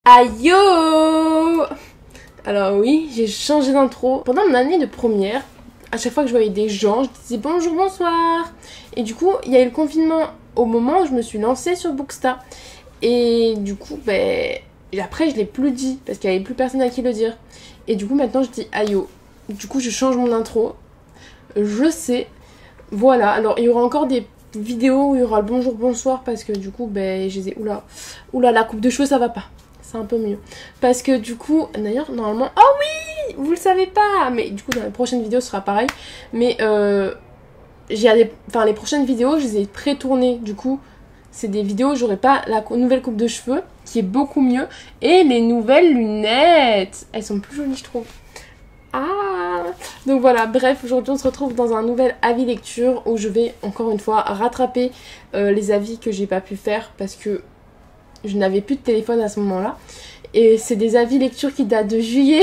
Aïe! Alors oui, j'ai changé d'intro. Pendant mon année de première, à chaque fois que je voyais des gens, je disais bonjour, bonsoir. Et du coup, il y a eu le confinement au moment où je me suis lancée sur Booksta. Et du coup, après je l'ai plus dit parce qu'il n'y avait plus personne à qui le dire. Et du coup, maintenant je dis aïe. Du coup, je change mon intro. Je sais. Voilà, alors il y aura encore des vidéos où il y aura le bonjour, bonsoir parce que du coup, je les ai... Oula, la coupe de cheveux ça va pas. C'est un peu mieux. Parce que du coup, d'ailleurs, normalement... Oh oui! Vous le savez pas! Mais du coup, dans la prochaine vidéo, ce sera pareil. Mais les prochaines vidéos, je les ai pré-tournées. Du coup, c'est des vidéos où j'aurai pas la nouvelle coupe de cheveux, qui est beaucoup mieux. Et les nouvelles lunettes. Elles sont plus jolies, je trouve. Ah! Donc voilà, bref, aujourd'hui on se retrouve dans un nouvel avis lecture où je vais encore une fois rattraper les avis que j'ai pas pu faire parce que je n'avais plus de téléphone à ce moment-là. Et c'est des avis lecture qui datent de juillet.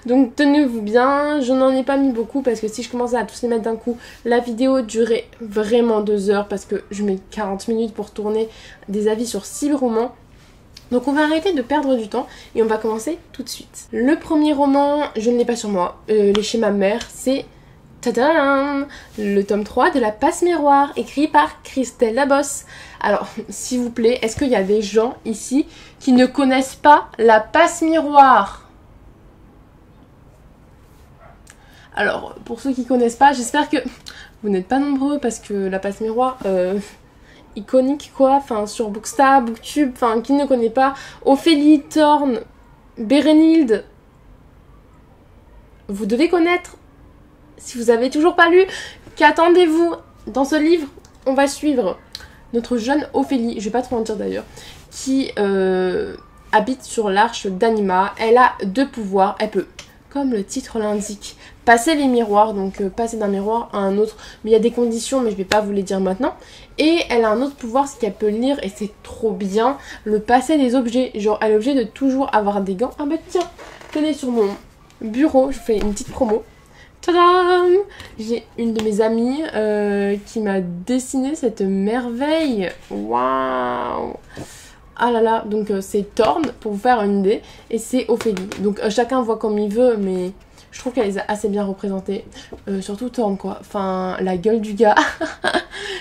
Donc tenez-vous bien, je n'en ai pas mis beaucoup parce que si je commençais à tous les mettre d'un coup, la vidéo durait vraiment 2 heures parce que je mets 40 minutes pour tourner des avis sur 6 romans. Donc on va arrêter de perdre du temps et on va commencer tout de suite. Le premier roman, je ne l'ai pas sur moi, il est chez ma mère, c'est tadam, le tome 3 de La Passe Miroir, écrit par Christelle Labosse. Alors, s'il vous plaît, est-ce qu'il y a des gens ici qui ne connaissent pas La Passe Miroir? Alors, pour ceux qui ne connaissent pas, j'espère que vous n'êtes pas nombreux parce que La Passe Miroir... iconique quoi, enfin sur Booksta, Booktube, enfin qui ne connaît pas Ophélie, Thorne, Bérénilde, vous devez connaître. Si vous avez toujours pas lu, qu'attendez-vous? Dans ce livre, on va suivre notre jeune Ophélie, je vais pas trop en dire d'ailleurs, qui habite sur l'arche d'Anima. Elle a 2 pouvoirs, elle peut, comme le titre l'indique, passer les miroirs, donc passer d'un miroir à un autre, mais il y a des conditions, mais je vais pas vous les dire maintenant. Et elle a un autre pouvoir, c'est qu'elle peut lire, et c'est trop bien, le passer des objets. Genre, elle est obligée de toujours avoir des gants. Ah bah tiens, tenez, sur mon bureau, je fais une petite promo. Tadam! J'ai une de mes amies qui m'a dessiné cette merveille. Waouh! Ah là là, donc c'est Thorne, pour vous faire une idée, et c'est Ophélie. Donc chacun voit comme il veut, mais je trouve qu'elle les a assez bien représentées. Surtout Thorne, quoi. Enfin, la gueule du gars.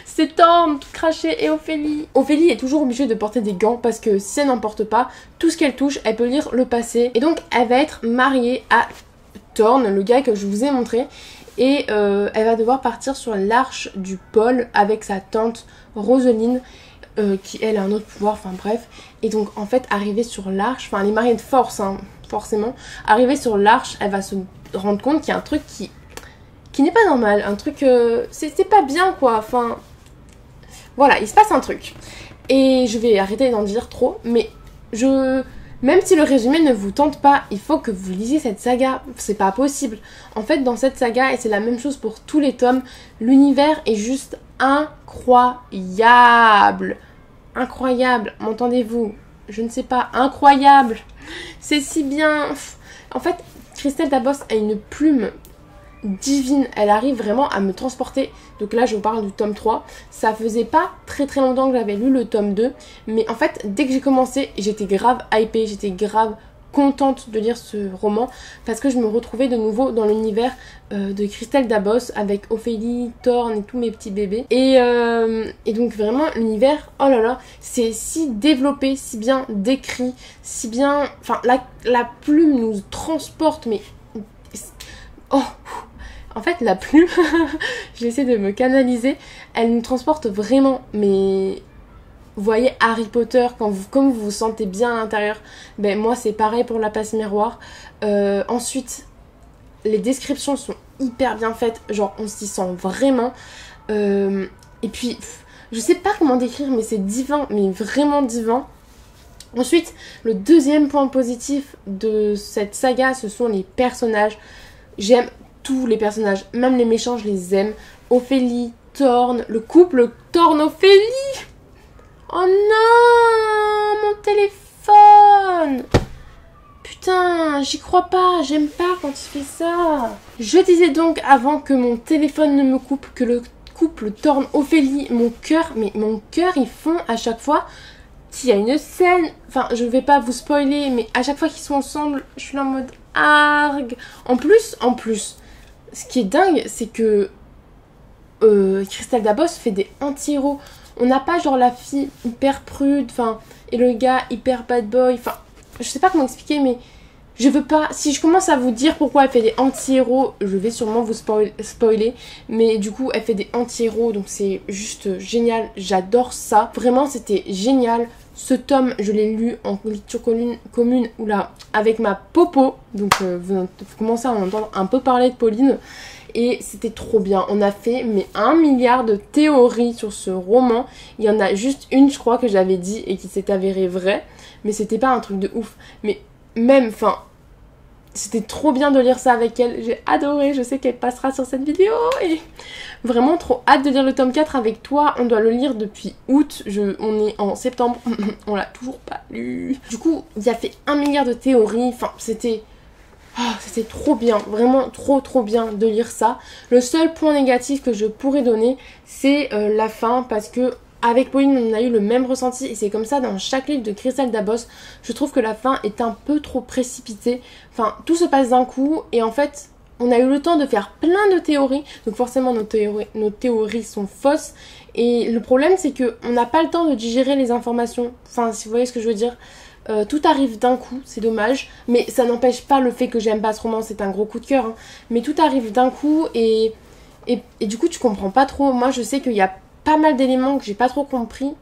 C'est Thorne, tout craché, et Ophélie. Ophélie est toujours obligée de porter des gants, parce que si elle n'en porte pas, tout ce qu'elle touche, elle peut lire le passé. Et donc, elle va être mariée à Thorne, le gars que je vous ai montré. Et elle va devoir partir sur l'arche du pôle avec sa tante Roseline. Qui elle a un autre pouvoir, enfin bref. Et donc en fait arriver sur l'arche, enfin elle est mariée de force hein, forcément. Arriver sur l'arche, elle va se rendre compte qu'il y a un truc qui n'est pas normal, un truc c'est pas bien quoi, enfin voilà, il se passe un truc. Et je vais arrêter d'en dire trop, mais même si le résumé ne vous tente pas, il faut que vous lisiez cette saga, c'est pas possible. En fait dans cette saga, et c'est la même chose pour tous les tomes, l'univers est juste incroyable. Incroyable, m'entendez-vous? Je ne sais pas, incroyable. C'est si bien. En fait, Christelle Labosse a une plume divine. Elle arrive vraiment à me transporter. Donc là, je vous parle du tome 3. Ça faisait pas très très longtemps que j'avais lu le tome 2. Mais en fait, dès que j'ai commencé, j'étais grave hypée. J'étais grave contente de lire ce roman parce que je me retrouvais de nouveau dans l'univers de Christelle Labosse avec Ophélie, Thorne et tous mes petits bébés et donc vraiment l'univers, oh là là, c'est si développé, si bien décrit, si bien, enfin la plume nous transporte, mais oh, en fait la plume j'essaie de me canaliser, elle nous transporte vraiment, mais vous voyez Harry Potter, comme vous vous sentez bien à l'intérieur, moi c'est pareil pour La Passe Miroir. Ensuite, les descriptions sont hyper bien faites, genre on s'y sent vraiment. Et puis, je sais pas comment décrire, mais c'est divin, mais vraiment divin. Ensuite, le deuxième point positif de cette saga, ce sont les personnages. J'aime tous les personnages, même les méchants, je les aime. Ophélie, Thorne, le couple Thorne-Ophélie. Oh non, mon téléphone! Putain, j'y crois pas, j'aime pas quand il fait ça. Je disais donc avant que mon téléphone ne me coupe que le couple Thorne-Ophélie, mon cœur il fond à chaque fois il y a une scène, enfin je vais pas vous spoiler, mais à chaque fois qu'ils sont ensemble, je suis là en mode arg. En plus, ce qui est dingue, c'est que Crystal Dabos fait des anti-héros. On n'a pas genre la fille hyper prude, enfin, et le gars hyper bad boy, enfin, je sais pas comment expliquer, mais je veux pas, si je commence à vous dire pourquoi elle fait des anti-héros, je vais sûrement vous spoiler, mais du coup elle fait des anti-héros, donc c'est juste génial, j'adore ça, vraiment c'était génial. Ce tome, je l'ai lu en lecture commune, oula, avec ma popo, donc vous commencez à entendre un peu parler de Pauline, et c'était trop bien. On a fait mais 1 milliard de théories sur ce roman, il y en a juste une je crois que j'avais dit et qui s'est avérée vraie, mais c'était pas un truc de ouf, mais même, enfin, c'était trop bien de lire ça avec elle, j'ai adoré, je sais qu'elle passera sur cette vidéo et vraiment trop hâte de lire le tome 4 avec toi. On doit le lire depuis août, on est en septembre, on l'a toujours pas lu. Du coup, il a fait 1 milliard de théories, enfin c'était trop bien, vraiment trop bien de lire ça. Le seul point négatif que je pourrais donner, c'est la fin, parce que avec Pauline, on a eu le même ressenti et c'est comme ça dans chaque livre de Crystal Dabos. Je trouve que la fin est un peu trop précipitée. Enfin, tout se passe d'un coup et en fait, on a eu le temps de faire plein de théories. Donc forcément, nos théories sont fausses. Et le problème, c'est qu'on n'a pas le temps de digérer les informations. Enfin, si vous voyez ce que je veux dire. Tout arrive d'un coup, c'est dommage. Mais ça n'empêche pas le fait que j'aime pas ce roman, c'est un gros coup de cœur. Hein. Mais tout arrive d'un coup et du coup, tu comprends pas trop. Moi, je sais qu'il y a pas mal d'éléments que j'ai pas trop compris,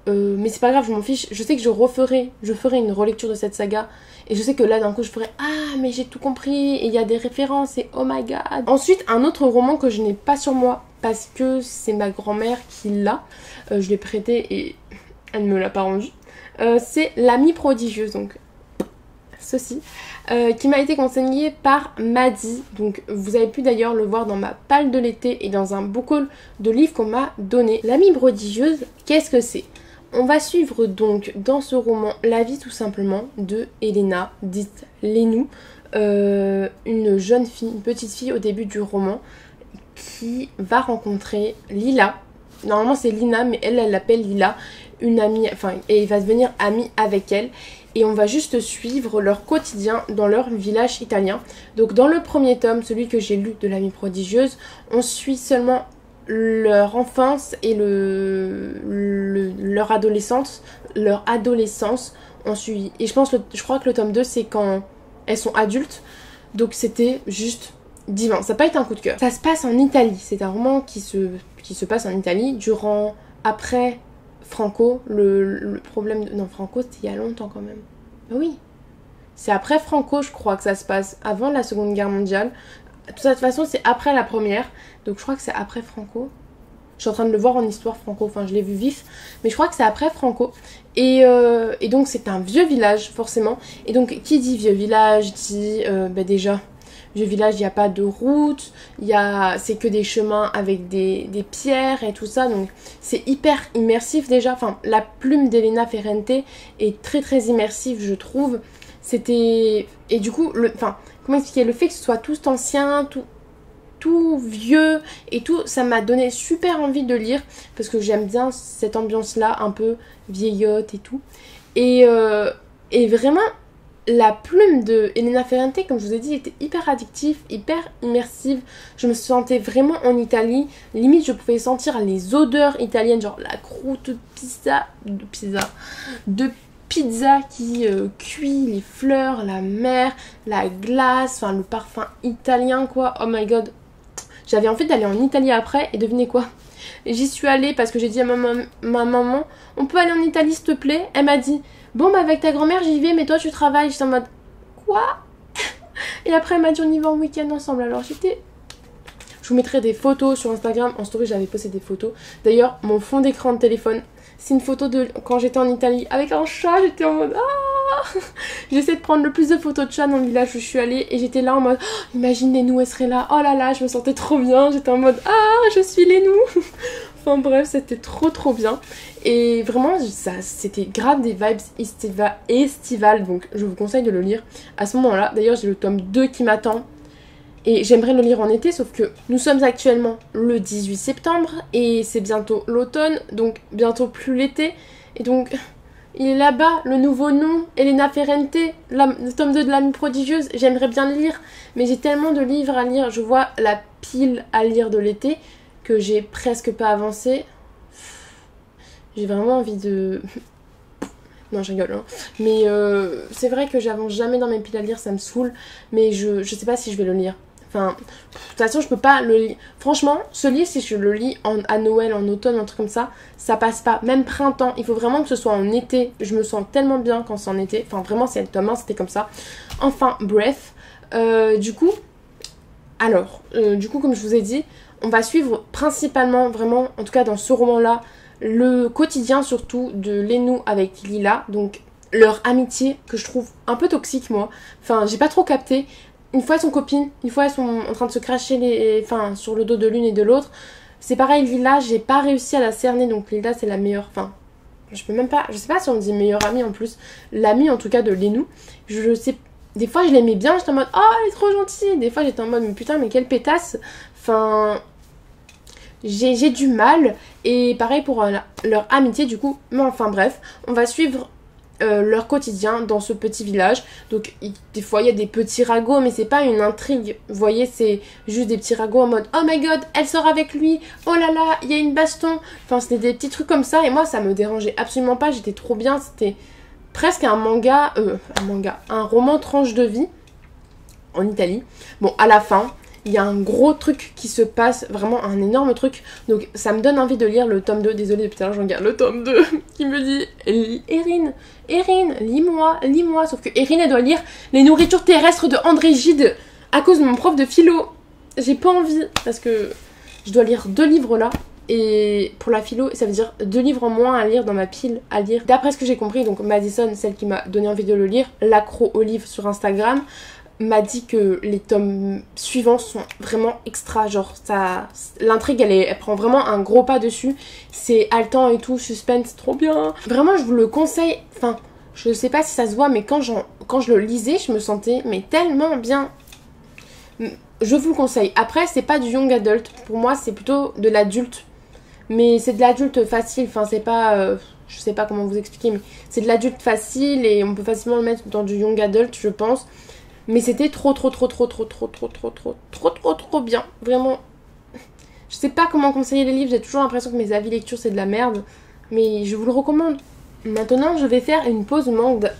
mais c'est pas grave, je m'en fiche. Je sais que je ferai une relecture de cette saga et je sais que là d'un coup je ferai ah mais j'ai tout compris et il y a des références et oh my god. Ensuite un autre roman que je n'ai pas sur moi parce que c'est ma grand-mère qui l'a, je l'ai prêté et elle ne me l'a pas rendu, c'est L'Amie prodigieuse, donc ceci, qui m'a été conseillé par Maddy. Donc vous avez pu d'ailleurs le voir dans ma palle de l'été et dans un book haul de livres qu'on m'a donné. L'Amie prodigieuse, qu'est-ce que c'est? On va suivre donc dans ce roman la vie tout simplement de Elena, dite Lénou, une jeune fille, une petite fille au début du roman, qui va rencontrer Lila. Normalement c'est Lina, mais elle l'appelle Lila, une amie, enfin, et il va devenir amie avec elle. Et on va juste suivre leur quotidien dans leur village italien. Donc dans le premier tome, celui que j'ai lu de L'Amie prodigieuse, on suit seulement leur enfance et leur adolescence. On suit, et je crois que le tome 2 c'est quand elles sont adultes. Donc c'était juste divin. Ça n'a pas été un coup de cœur. Ça se passe en Italie. C'est un roman qui se passe en Italie après Franco, le problème de... Non, Franco, c'était il y a longtemps quand même. Mais oui. C'est après Franco, je crois que ça se passe. Avant la Seconde Guerre mondiale. De toute façon, c'est après la première. Donc je crois que c'est après Franco. Je suis en train de le voir en histoire Franco. Enfin, je l'ai vu vif. Mais je crois que c'est après Franco. Et donc, c'est un vieux village, forcément. Et donc, qui dit vieux village dit... déjà... Vieux village, il n'y a pas de route, c'est que des chemins avec des pierres et tout ça, donc c'est hyper immersif déjà. Enfin, la plume d'Elena Ferrante est très immersive, je trouve. Et du coup, comment expliquer, le fait que ce soit tout ancien, tout vieux et tout, ça m'a donné super envie de lire parce que j'aime bien cette ambiance-là, un peu vieillotte et tout. Et vraiment... La plume de Elena Ferrante, comme je vous ai dit, était hyper addictive, hyper immersive. Je me sentais vraiment en Italie. Limite, je pouvais sentir les odeurs italiennes, genre la croûte de pizza qui cuit, les fleurs, la mer, la glace, enfin le parfum italien quoi. Oh my god. J'avais envie d'aller en Italie après et devinez quoi? J'y suis allée parce que j'ai dit à ma maman, on peut aller en Italie s'il te plaît? Elle m'a dit... Bon, bah avec ta grand-mère j'y vais, mais toi tu travailles. J'étais en mode quoi? Et après elle m'a dit on y va en week-end ensemble. Alors je vous mettrai des photos sur Instagram. En story j'avais posté des photos. D'ailleurs mon fond d'écran de téléphone, c'est une photo de quand j'étais en Italie avec un chat. J'étais en mode ah. J'essaie de prendre le plus de photos de chats dans le village où je suis allée. Et j'étais là en mode oh, imagine Lénou elle serait là. Oh là là, je me sentais trop bien. J'étais en mode ah je suis Lénou. Enfin bref, c'était trop bien. Et vraiment, c'était grave des vibes estivales. Donc je vous conseille de le lire à ce moment-là. D'ailleurs, j'ai le tome 2 qui m'attend. Et j'aimerais le lire en été, sauf que nous sommes actuellement le 18 septembre. Et c'est bientôt l'automne, donc bientôt plus l'été. Et donc, il est là-bas, le nouveau nom, Elena Ferrante, le tome 2 de l'Amie prodigieuse, j'aimerais bien le lire, mais j'ai tellement de livres à lire, je vois la pile à lire de l'été, que j'ai presque pas avancé. J'ai vraiment envie de... Non, je rigole, hein. Mais c'est vrai que j'avance jamais dans mes piles à lire, ça me saoule, mais je sais pas si je vais le lire. Enfin, de toute façon, je peux pas le lire. Franchement, ce livre, si je le lis à Noël, en automne, un truc comme ça passe pas. Même printemps, il faut vraiment que ce soit en été. Je me sens tellement bien quand c'est en été. Enfin, vraiment, c'est le tome 1, c'était comme ça. Enfin, bref. Du coup, comme je vous ai dit, on va suivre principalement, vraiment, en tout cas dans ce roman-là, le quotidien surtout de Lénou avec Lila. Donc, leur amitié que je trouve un peu toxique, moi. Enfin, j'ai pas trop capté. Une fois elles sont copines, une fois elles sont en train de se cracher sur le dos de l'une et de l'autre. C'est pareil, Lila, j'ai pas réussi à la cerner, donc Lila c'est la meilleure, je sais pas si on dit meilleure amie en plus, l'amie en tout cas de Lénou. Je sais, des fois je l'aimais bien, j'étais en mode oh elle est trop gentille, des fois j'étais en mode mais putain mais quelle pétasse, j'ai du mal, et pareil pour leur amitié du coup, mais enfin bref, on va suivre leur quotidien dans ce petit village. Donc des fois il y a des petits ragots, mais c'est pas une intrigue, vous voyez, c'est juste des petits ragots en mode oh my god elle sort avec lui, oh là là il y a une baston, enfin c'était des petits trucs comme ça, et moi ça me dérangeait absolument pas, j'étais trop bien, c'était presque un roman tranche de vie en Italie. Bon, à la fin il y a un gros truc qui se passe, vraiment un énorme truc. Donc ça me donne envie de lire le tome 2. Désolée, putain, je regarde le tome 2 qui me dit Erin, lis-moi. Sauf que Erin, elle doit lire Les nourritures terrestres de André Gide à cause de mon prof de philo. J'ai pas envie parce que je dois lire 2 livres là. Et pour la philo, ça veut dire 2 livres en moins à lire dans ma pile à lire. D'après ce que j'ai compris, donc Madison, celle qui m'a donné envie de le lire, l'accro au livre sur Instagram, m'a dit que les tomes suivants sont vraiment extra, genre ça, l'intrigue elle prend vraiment un gros pas dessus, c'est haletant et tout, suspense, trop bien, vraiment je vous le conseille. Enfin je sais pas si ça se voit, mais quand je le lisais je me sentais mais tellement bien, je vous le conseille. Après c'est pas du young adult, pour moi c'est plutôt de l'adulte, mais c'est de l'adulte facile, enfin c'est pas je sais pas comment vous expliquer, mais c'est de l'adulte facile et on peut facilement le mettre dans du young adult je pense. Mais c'était trop bien. Vraiment. Je sais pas comment conseiller les livres. J'ai toujours l'impression que mes avis lecture c'est de la merde. Mais je vous le recommande. Maintenant je vais faire une pause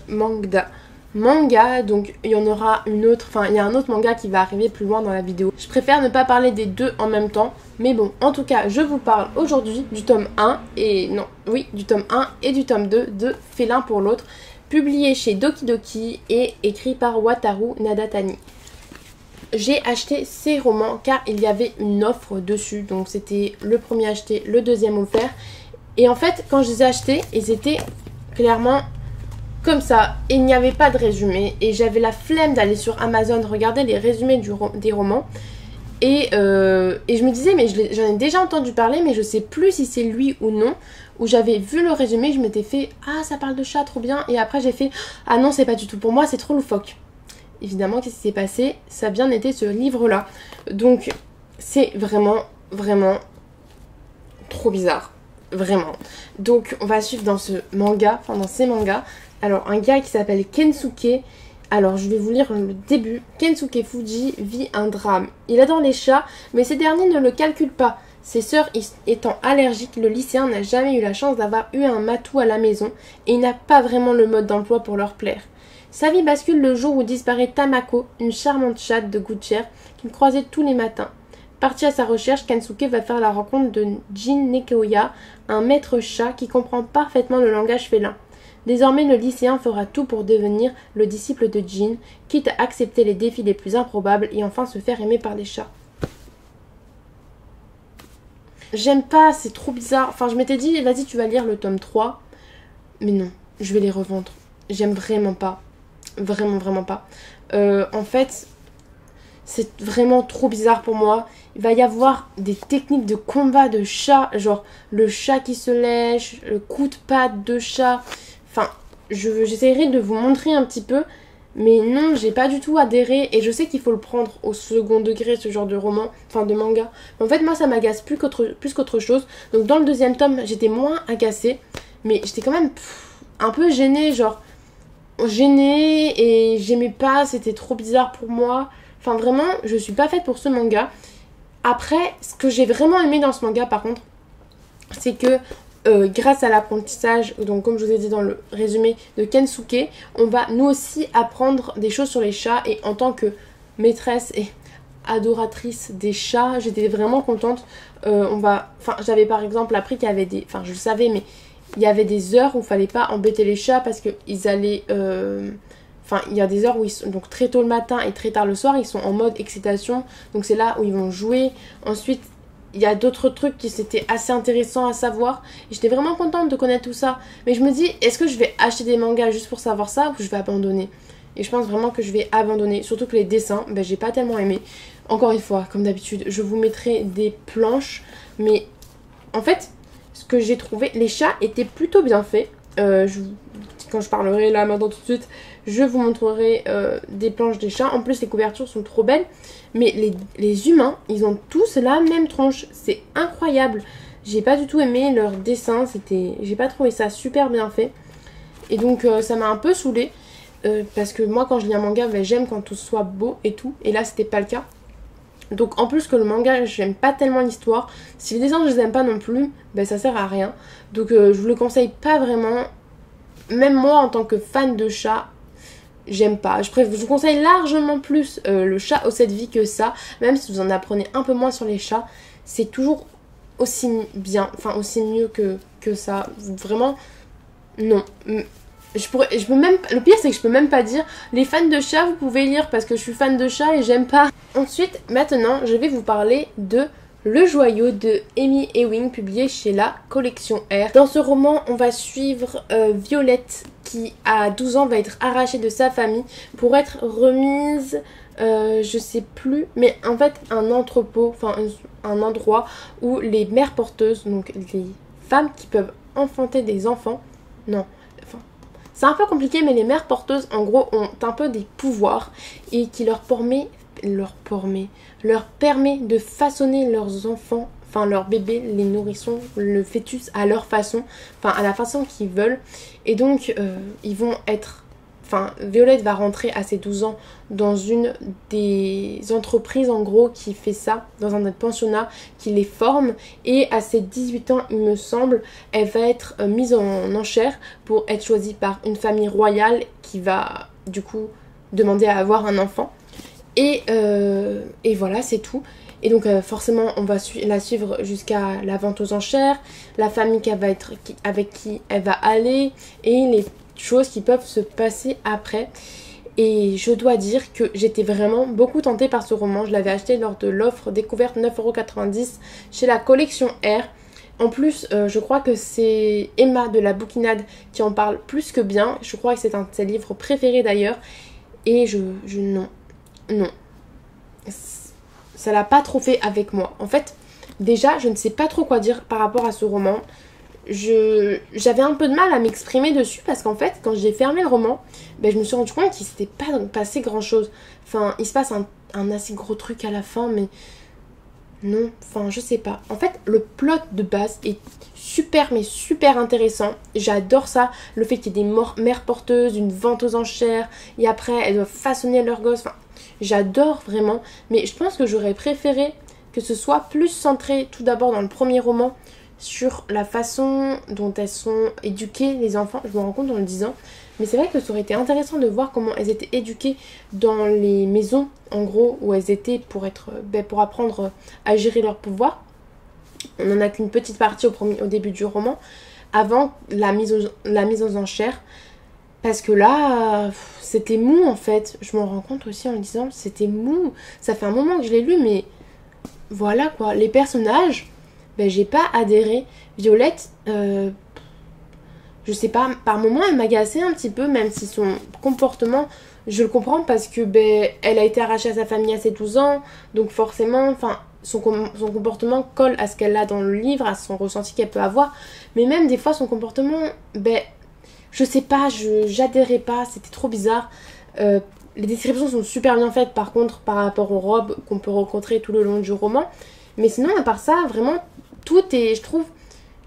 manga. Donc il y en aura une autre. Enfin il y a un autre manga qui va arriver plus loin dans la vidéo. Je préfère ne pas parler des deux en même temps. Mais bon, en tout cas je vous parle aujourd'hui du tome 1. Du tome 1 et du tome 2 de Félin pour l'autre, publié chez Doki Doki et écrit par Wataru Nadatani. J'ai acheté ces romans car il y avait une offre dessus, donc c'était le premier acheté, le deuxième offert. Et en fait, quand je les ai achetés, ils étaient clairement comme ça, et il n'y avait pas de résumé, et j'avais la flemme d'aller sur Amazon regarder les résumés des romans. Et je me disais, mais j'en ai déjà entendu parler, mais je sais plus si c'est lui ou non. Où j'avais vu le résumé, je m'étais fait ah ça parle de chat, trop bien. Et après j'ai fait ah non c'est pas du tout pour moi, c'est trop loufoque. Évidemment qu'est-ce qui s'est passé, ça a bien été ce livre là. Donc c'est vraiment trop bizarre, vraiment. Donc on va suivre dans ce manga, enfin dans ces mangas. Alors un gars qui s'appelle Kensuke. Alors je vais vous lire le début. Kensuke Fuji vit un drame. Il adore les chats, mais ces derniers ne le calculent pas. Ses sœurs étant allergiques, le lycéen n'a jamais eu la chance d'avoir eu un matou à la maison et il n'a pas vraiment le mode d'emploi pour leur plaire. Sa vie bascule le jour où disparaît Tamako, une charmante chatte de gouttière qu'il croisait tous les matins. Parti à sa recherche, Kensuke va faire la rencontre de Jin Nekoya, un maître chat qui comprend parfaitement le langage félin. Désormais, le lycéen fera tout pour devenir le disciple de Jin, quitte à accepter les défis les plus improbables et enfin se faire aimer par les chats. J'aime pas, c'est trop bizarre. Enfin, je m'étais dit, vas-y, tu vas lire le tome 3. Mais non, je vais les revendre. J'aime vraiment pas. Vraiment pas. En fait, c'est vraiment trop bizarre pour moi. Il va y avoir des techniques de combat de chat. Genre, le chat qui se lèche, le coup de patte de chat. Enfin, j'essaierai de vous montrer un petit peu. Mais non, j'ai pas du tout adhéré et je sais qu'il faut le prendre au second degré ce genre de roman, enfin de manga. Mais en fait moi ça m'agace plus qu'autre chose. Donc dans le deuxième tome j'étais moins agacée, mais j'étais quand même un peu gênée, genre gênée et j'aimais pas, c'était trop bizarre pour moi. Enfin vraiment, je suis pas faite pour ce manga. Après, ce que j'ai vraiment aimé dans ce manga par contre, c'est que grâce à l'apprentissage, donc comme je vous ai dit dans le résumé de Kensuke, on va nous aussi apprendre des choses sur les chats et en tant que maîtresse et adoratrice des chats, j'étais vraiment contente. J'avais par exemple appris qu'il y avait des, enfin je le savais mais il y avait des heures où il fallait pas embêter les chats parce qu'ils allaient il y a des heures où ils sont donc très tôt le matin et très tard le soir, ils sont en mode excitation, donc c'est là où ils vont jouer. Ensuite il y a d'autres trucs qui c'était assez intéressant à savoir. Et j'étais vraiment contente de connaître tout ça. Mais je me dis, est-ce que je vais acheter des mangas juste pour savoir ça ou je vais abandonner? Et je pense vraiment que je vais abandonner. Surtout que les dessins, ben, j'ai pas tellement aimé. Encore une fois, comme d'habitude, je vous mettrai des planches. Mais en fait, ce que j'ai trouvé, les chats étaient plutôt bien faits. Quand je parlerai là maintenant tout de suite, je vous montrerai des planches des chats. En plus, les couvertures sont trop belles. Mais les humains, ils ont tous la même tronche. C'est incroyable. J'ai pas du tout aimé leur dessin. J'ai pas trouvé ça super bien fait. Et donc, ça m'a un peu saoulée. Parce que moi, quand je lis un manga, ben, j'aime quand tout soit beau et tout. Et là, c'était pas le cas. Donc, en plus que le manga, j'aime pas tellement l'histoire. Si les dessins, je les aime pas non plus, ben, ça sert à rien. Donc, je vous le conseille pas vraiment. Même moi, en tant que fan de chat, j'aime pas. Je vous conseille largement plus le chat aux 7 vies que ça. Même si vous en apprenez un peu moins sur les chats, c'est toujours aussi bien, enfin aussi mieux que ça. Vraiment, non. Je peux même, le pire c'est que je peux même pas dire les fans de chats vous pouvez lire parce que je suis fan de chat et j'aime pas. Ensuite, maintenant, je vais vous parler de Le Joyau de Amy Ewing, publié chez la Collection R. Dans ce roman, on va suivre Violette qui, à 12 ans, va être arrachée de sa famille pour être remise, je sais plus, mais en fait, un entrepôt, enfin un endroit où les mères porteuses, donc les femmes qui peuvent enfanter des enfants, non, enfin, c'est un peu compliqué, mais les mères porteuses, en gros, ont un peu des pouvoirs et qui leur permet de façonner leurs enfants, enfin leurs bébés, les nourrissons, le fœtus à leur façon, enfin à la façon qu'ils veulent. Et donc ils vont être, enfin Violette va rentrer à ses 12 ans dans une des entreprises en gros qui fait ça, dans un pensionnat qui les forme. Et à ses 18 ans il me semble, elle va être mise en enchère pour être choisie par une famille royale qui va du coup demander à avoir un enfant. Et voilà, c'est tout. Et donc forcément, on va la suivre jusqu'à la vente aux enchères, la famille avec qui elle va aller et les choses qui peuvent se passer après. Et je dois dire que j'étais vraiment beaucoup tentée par ce roman. Je l'avais acheté lors de l'offre découverte 9,90 € chez la Collection R. En plus, je crois que c'est Emma de la Bouquinade qui en parle plus que bien. Je crois que c'est un de ses livres préférés d'ailleurs. Et non, ça l'a pas trop fait avec moi. En fait, déjà, je ne sais pas trop quoi dire par rapport à ce roman. J'avais un peu de mal à m'exprimer dessus parce qu'en fait, quand j'ai fermé le roman, ben, je me suis rendu compte qu'il s'était pas passé grand chose. Enfin, il se passe un assez gros truc à la fin, mais non, enfin, je sais pas. En fait, le plot de base est super, mais super intéressant. J'adore ça. Le fait qu'il y ait des mères porteuses, une vente aux enchères, et après, elles doivent façonner leur gosse. Enfin, j'adore vraiment. Mais je pense que j'aurais préféré que ce soit plus centré, tout d'abord dans le premier roman, sur la façon dont elles sont éduquées, les enfants. Je me rends compte en le disant. Mais c'est vrai que ça aurait été intéressant de voir comment elles étaient éduquées dans les maisons, en gros, où elles étaient pour apprendre à gérer leur pouvoir. On n'en a qu'une petite partie au début du roman, avant la mise aux enchères. Parce que là, c'était mou en fait. Je m'en rends compte aussi en le disant, c'était mou. Ça fait un moment que je l'ai lu, mais voilà quoi. Les personnages, ben, j'ai pas adhéré. Violette, je sais pas, par moments elle m'agaçait un petit peu, même si son comportement, je le comprends parce que ben, elle a été arrachée à sa famille à ses 12 ans, donc forcément, enfin, son comportement colle à ce qu'elle a dans le livre, à son ressenti qu'elle peut avoir, mais même des fois son comportement, ben, je sais pas, j'adhérais pas, c'était trop bizarre. Les descriptions sont super bien faites par contre par rapport aux robes qu'on peut rencontrer tout le long du roman, mais sinon à part ça, vraiment, tout est, je trouve,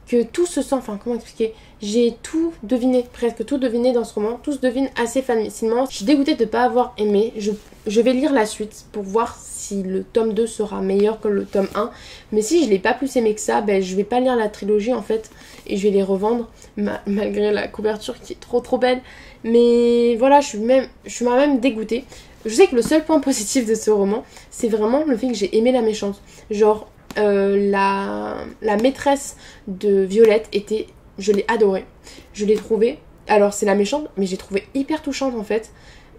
que tout se sent, enfin comment expliquer, j'ai tout deviné, presque tout deviné dans ce roman, tout se devine assez facilement. Je suis dégoûtée de ne pas avoir aimé, je vais lire la suite pour voir si le tome 2 sera meilleur que le tome 1, mais si je l'ai pas plus aimé que ça, ben je vais pas lire la trilogie en fait, et je vais les revendre, malgré la couverture qui est trop belle, mais voilà, je suis même dégoûtée. Je sais que le seul point positif de ce roman, c'est vraiment le fait que j'ai aimé la méchante, genre la maîtresse de Violette était, je l'ai adorée, je l'ai trouvée, alors c'est la méchante, mais j'ai trouvé hyper touchante en fait,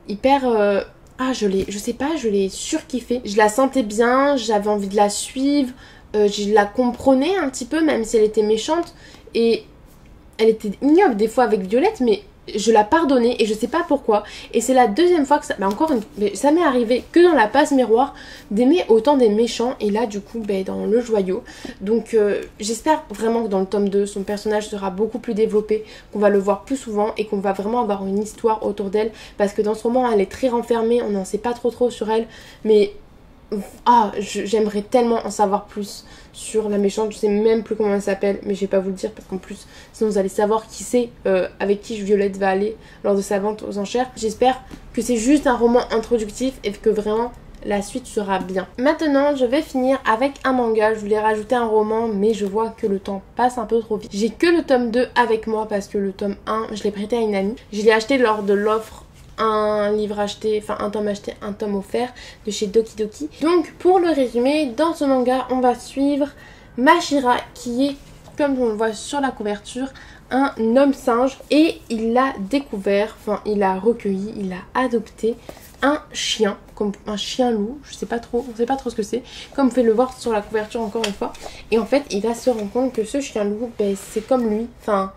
hyper, je sais pas, je l'ai surkiffée, je la sentais bien, j'avais envie de la suivre, je la comprenais un petit peu même si elle était méchante, et elle était ignoble des fois avec Violette, mais je la pardonnais et je sais pas pourquoi. Et c'est la deuxième fois que ça... ça m'est arrivé que dans la passe miroir d'aimer autant des méchants. Et là du coup dans le joyau. Donc j'espère vraiment que dans le tome 2 son personnage sera beaucoup plus développé, qu'on va le voir plus souvent et qu'on va vraiment avoir une histoire autour d'elle. Parce que dans ce roman elle est très renfermée, on n'en sait pas trop sur elle. Mais j'aimerais tellement en savoir plus sur la méchante, je sais même plus comment elle s'appelle, mais je vais pas vous le dire parce qu'en plus sinon vous allez savoir qui c'est, avec qui Violette va aller lors de sa vente aux enchères. J'espère que c'est juste un roman introductif et que vraiment la suite sera bien. Maintenant je vais finir avec un manga, je voulais rajouter un roman mais je vois que le temps passe un peu trop vite. J'ai que le tome 2 avec moi parce que le tome 1 je l'ai prêté à une amie, je l'ai acheté lors de l'offre un livre acheté, enfin un tome acheté, un tome offert de chez Doki Doki. Donc pour le résumé, dans ce manga on va suivre Mashira qui est, comme on le voit sur la couverture, un homme singe et il a découvert, enfin il a recueilli, il a adopté un chien, comme un chien loup, je sais pas trop, on sait pas trop ce que c'est, comme vous pouvez le voir sur la couverture encore une fois. Et en fait il va se rendre compte que ce chien loup, c'est comme lui, enfin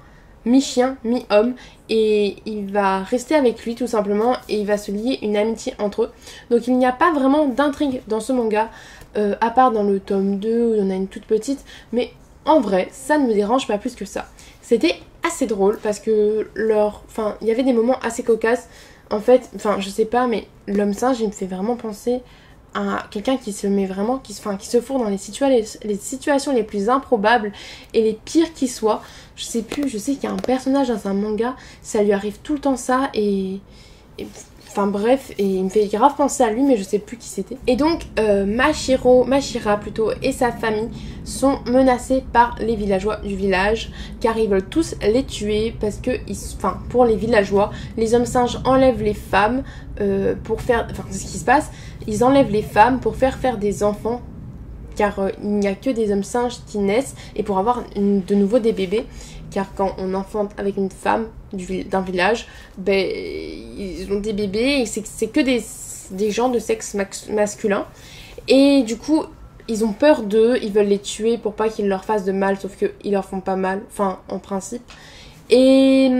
mi-chien, mi-homme, et il va rester avec lui tout simplement et il va se lier une amitié entre eux. Donc il n'y a pas vraiment d'intrigue dans ce manga, à part dans le tome 2 où il y en a une toute petite, mais en vrai ça ne me dérange pas plus que ça. C'était assez drôle parce que il y avait des moments assez cocasses. En fait, je sais pas, mais l'homme singe il me fait vraiment penser à quelqu'un qui se met vraiment, qui se fourre dans les situations les plus improbables et les pires qui soient. Je sais plus, je sais qu'il y a un personnage dans un manga, ça lui arrive tout le temps ça enfin bref, et il me fait grave penser à lui mais je sais plus qui c'était. Et donc Mashira plutôt et sa famille sont menacés par les villageois du village car ils veulent tous les tuer parce que, pour les villageois, les hommes singes enlèvent les femmes pour faire, c'est ce qui se passe, ils enlèvent les femmes pour faire des enfants car il n'y a que des hommes singes qui naissent et pour avoir de nouveau des bébés, car quand on enfante avec une femme d'un village, ils ont des bébés et c'est que des gens de sexe masculin et du coup ils ont peur d'eux, ils veulent les tuer pour pas qu'ils leur fassent de mal, sauf qu'ils leur font pas mal, en principe. Et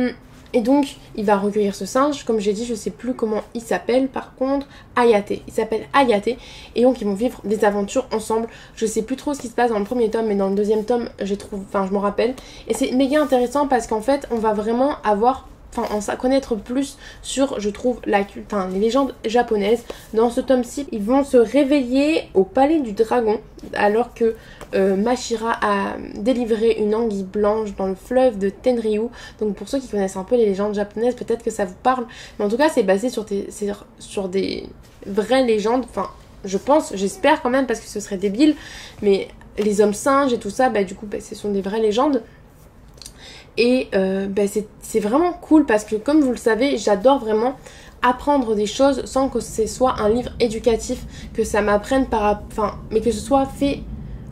donc, il va recueillir ce singe, comme j'ai dit, je sais plus comment il s'appelle, par contre, Hayate. Il s'appelle Hayate, et donc ils vont vivre des aventures ensemble. Je sais plus trop ce qui se passe dans le premier tome, mais dans le deuxième tome, je m'en rappelle. Et c'est méga intéressant parce qu'en fait, on va vraiment avoir... en connaître plus sur, je trouve, les légendes japonaises. Dans ce tome-ci, ils vont se réveiller au palais du dragon alors que Mashira a délivré une anguille blanche dans le fleuve de Tenryu. Donc pour ceux qui connaissent un peu les légendes japonaises, peut-être que ça vous parle. Mais en tout cas, c'est basé sur des vraies légendes. Je pense, j'espère quand même, parce que ce serait débile. Mais les hommes singes et tout ça, du coup, ce sont des vraies légendes. Et c'est vraiment cool parce que, comme vous le savez, j'adore vraiment apprendre des choses sans que ce soit un livre éducatif, que ça m'apprenne mais que ce soit fait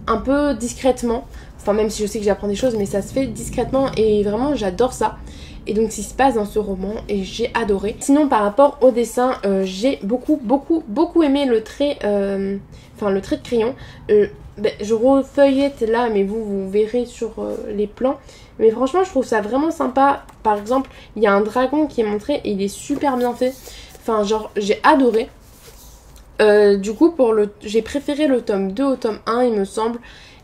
un peu discrètement. Même si je sais que j'apprends des choses, mais ça se fait discrètement et vraiment j'adore ça. Et donc ce qui se passe dans ce roman et j'ai adoré. Sinon par rapport au dessin, j'ai beaucoup aimé le trait, le trait de crayon. Je refeuillette là, mais vous verrez sur les plans. Mais franchement je trouve ça vraiment sympa. Par exemple il y a un dragon qui est montré et il est super bien fait. J'ai adoré. Du coup j'ai préféré le tome 2 au tome 1 il me semble.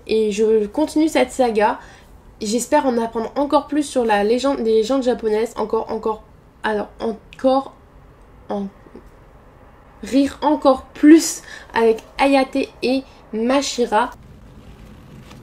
Et je continue cette saga. J'espère en apprendre encore plus sur les légendes japonaises. Rire encore plus avec Hayate et Mashira.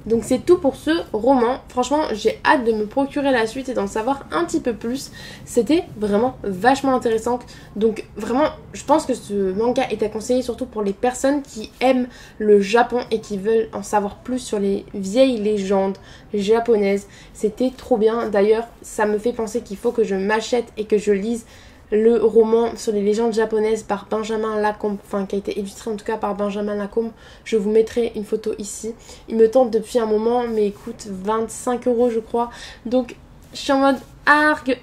Donc c'est tout pour ce roman. Franchement, j'ai hâte de me procurer la suite et d'en savoir un petit peu plus. C'était vraiment vachement intéressant. Donc vraiment, je pense que ce manga est à conseiller surtout pour les personnes qui aiment le Japon et qui veulent en savoir plus sur les vieilles légendes japonaises. C'était trop bien. D'ailleurs, ça me fait penser qu'il faut que je m'achète et que je lise le roman sur les légendes japonaises par Benjamin Lacombe, enfin qui a été illustré en tout cas par Benjamin Lacombe. Je vous mettrai une photo ici. Il me tente depuis un moment, mais il coûte 25 € je crois. Donc je suis en mode argue.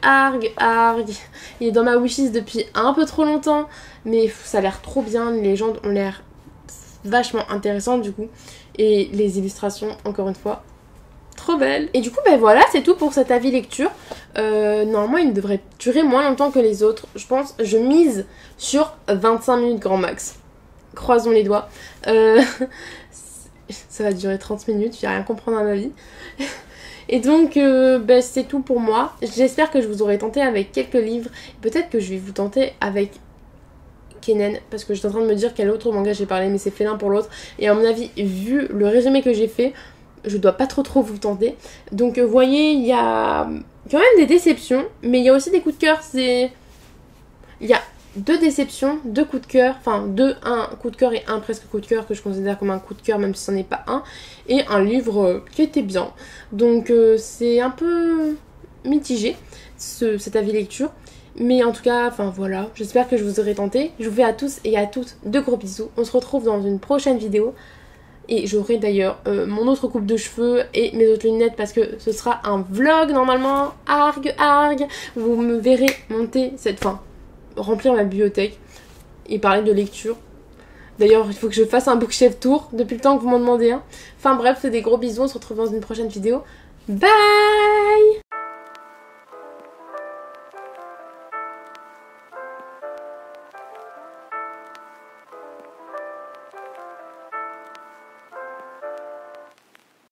Il est dans ma wishlist depuis un peu trop longtemps, mais ça a l'air trop bien. Les légendes ont l'air vachement intéressantes du coup. Et les illustrations, encore une fois, trop belle. Et du coup, ben voilà, c'est tout pour cet avis lecture. Normalement, il devrait durer moins longtemps que les autres. Je pense, je mise sur 25 minutes grand max. Croisons les doigts. Ça va durer 30 minutes, je vais rien comprendre à ma vie. Et donc, ben, c'est tout pour moi. J'espère que je vous aurai tenté avec quelques livres. Peut-être que je vais vous tenter avec Kennen, parce que j'étais en train de me dire quel autre manga j'ai parlé, mais c'est fait l'un pour l'autre. Et à mon avis, vu le résumé que j'ai fait, je dois pas trop vous tenter. Donc vous voyez, il y a quand même des déceptions, mais il y a aussi des coups de cœur. Il y a 2 déceptions, 2 coups de cœur, enfin un coup de cœur et un presque coup de cœur que je considère comme un coup de cœur même si c'en est pas un, et un livre qui était bien. Donc c'est un peu mitigé cet avis lecture. Mais en tout cas, enfin voilà, j'espère que je vous aurai tenté. Je vous fais à tous et à toutes de gros bisous. On se retrouve dans une prochaine vidéo. Et j'aurai d'ailleurs mon autre coupe de cheveux et mes autres lunettes parce que ce sera un vlog normalement. Argue. Vous me verrez monter remplir ma bibliothèque et parler de lecture. D'ailleurs, il faut que je fasse un bookshelf tour depuis le temps que vous m'en demandez un. Enfin bref, c'est des gros bisous. On se retrouve dans une prochaine vidéo. Bye!